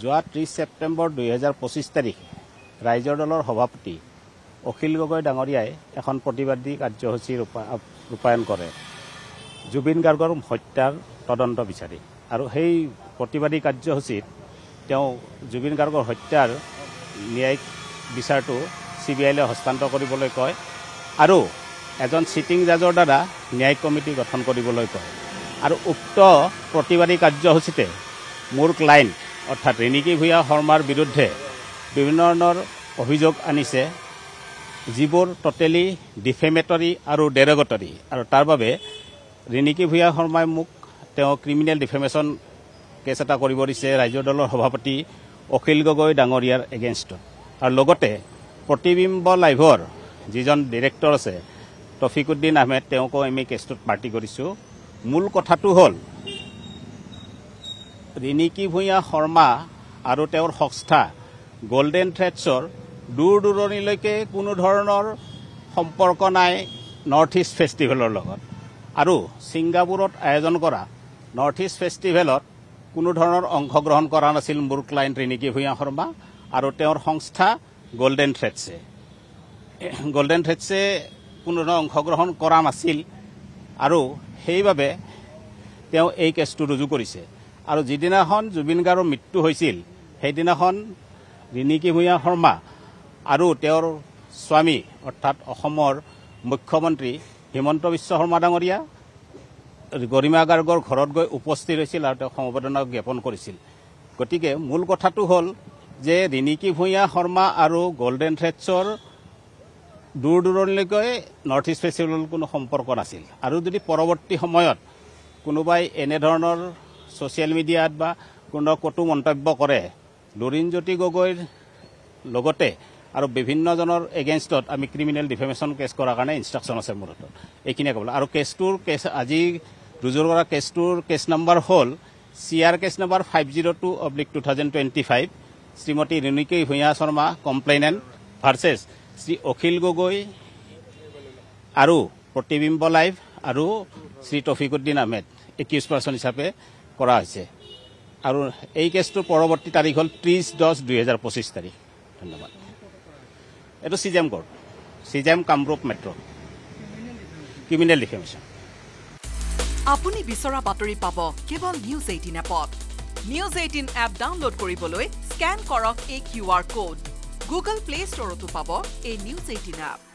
যোৱা 30 ছেপ্টেম্বৰ 2025 তাৰিখে ৰাইজৰ দলৰ সভাপতি অখিল গগৈ ডাঙৰীয়াই এখন প্ৰতিবাদী কাৰ্যসূচী ৰূপায়ণ কৰে জুবিন গাৰ্গৰ হত্যাৰ তদন্ত বিচাৰি আৰু সেই প্ৰতিবাদী কাৰ্যসূচীত তেওঁ জুবিন গাৰ্গৰ হত্যাৰ ন্যায়িক বিচাৰটো CBI-লৈ হস্তান্তৰ কৰিবলৈ কয় আৰু এজন চিটিং জাজৰ দ্বাৰা ন্যায়িক কমিটি গঠন কৰিবলৈ কয় আৰু উক্ত প্ৰতিবাদী কাৰ্যসূচীতে মোৰ ক্লায়েণ্ট অৰ্থাৎ ৰিণিকী ভূঞা শৰ্মাৰ বিৰুদ্ধে বিভিন্ন ধৰণৰ অভিযোগ আনিছে যিবোৰ টোটেলি ডিফেমেটৰী আৰু ডেৰগটৰী আৰু তাৰ বাবে ৰিণিকী ভূঞা শৰ্মাই মোক তেওঁ ক্ৰিমিনেল ডিফেমেশ্যন কেছ এটা কৰিব দিছে ৰাইজৰ দলৰ সভাপতি অখিল গগৈ ডাঙৰীয়াৰ এগেইনষ্টত আৰু লগতে প্ৰতিবিম্ব লাইভৰ যিজন ডিৰেক্টৰ আছে তফিকুদ্দিন আহমেদ তেওঁকো আমি কেছটোত পাৰ্টি কৰিছোঁ মূল কথাটো হ'ল ৰিণিকী ভূঞা শৰ্মা আৰু তেওঁৰ সংস্থা গোল্ডেন থ্ৰেডছৰ দূৰ দূৰণিলৈকে কোনো ধৰণৰ সম্পৰ্ক নাই নৰ্থ ইষ্ট ফেষ্টিভেলৰ লগত আৰু ছিংগাপুৰত আয়োজন কৰা নৰ্থ ইষ্ট ফেষ্টিভেলত কোনো ধৰণৰ অংশগ্ৰহণ কৰা নাছিল মোৰ ক্লায়েণ্ট ৰিণিকী ভূঞা শৰ্মা আৰু তেওঁৰ সংস্থা গোল্ডেন থ্ৰেডছে কোনো ধৰণৰ অংশগ্ৰহণ কৰা নাছিল আৰু সেইবাবে তেওঁ এই কেছটো ৰুজু কৰিছে আৰু যিদিনাখন জুবিন গাৰ্গৰ মৃত্যু হৈছিল সেইদিনাখন ৰিণিকী ভূঞা শৰ্মা আৰু তেওঁৰ স্বামী অৰ্থাৎ অসমৰ মুখ্যমন্ত্ৰী হিমন্ত বিশ্ব শৰ্মা ডাঙৰীয়া গৰিমা গাৰ্গৰ ঘৰত গৈ উপস্থিত হৈছিল আৰু তেওঁ সমবেদনা জ্ঞাপন কৰিছিল গতিকে মূল কথাটো হ'ল যে ৰিণিকী ভূঞা শৰ্মা আৰু গোল্ডেন থ্ৰেডছৰ দূৰ দূৰণিলৈকে নৰ্থ ইষ্ট ফেষ্টিভেলৰ কোনো সম্পৰ্ক নাছিল আৰু যদি পৰৱৰ্তী সময়ত কোনোবাই এনেধৰণৰ ছ'চিয়েল মিডিয়াত বা কোনো কটু মন্তব্য কৰে লুৰিণজ্যোতি গগৈৰ লগতে আৰু বিভিন্নজনৰ এগেইনষ্টত আমি ক্ৰিমিনেল ডিফেমেশ্যন কেছ কৰাৰ কাৰণে ইনষ্ট্ৰাকশ্যন আছে মোৰ হাতত এইখিনিয়ে ক'বলৈ আৰু কেছ আজি ৰুজু কৰা কেছটোৰ কেছ নম্বৰ হ'ল CR কেছ নম্বৰ 502/2025 শ্ৰীমতী ৰিণিকী ভূঞা শৰ্মা কমপ্লেইনেণ্ট ভাৰ্চেছ শ্ৰী অখিল গগৈ আৰু প্ৰতিবিম্ব লাইভ আৰু শ্ৰী তফিকুদ্দিন আহমেদ একিউজ পাৰ্চন হিচাপে কৰা হৈছে আৰু এই কেছটোৰ পৰৱৰ্তী তাৰিখ হ'ল 30/10/2025 তাৰিখ ধন্যবাদ এইটো CJM court CJM Kamrup metro' criminal defamation আপুনি বিচৰা বাতৰি পাব কেৱল নিউজ 18 এপত নিউজ 18 এপ ডাউনলোড কৰিবলৈ স্কেন কৰক এই QR কোড গুগল প্লে ষ্টৰতো পাব এই নিউজ 18 এপ